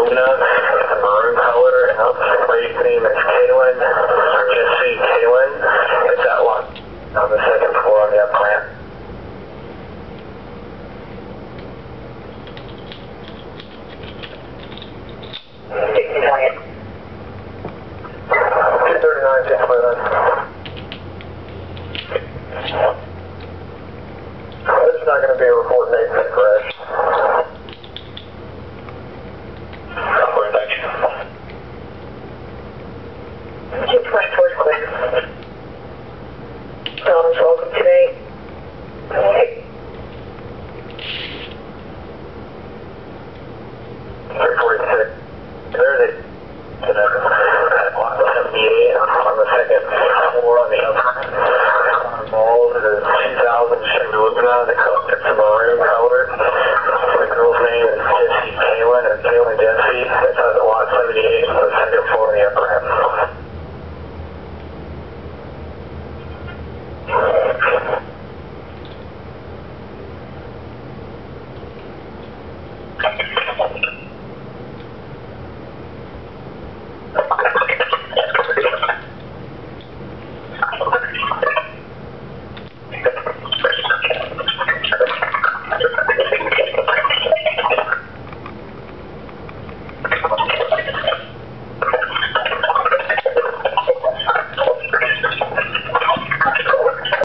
Luna. It's a maroon color, and the lady's name is Kaylin, or just see Kaylin. It's that one on the second floor on the up ramp. There's not going to be a report made for the crash. Report, thank you. 224 is clear.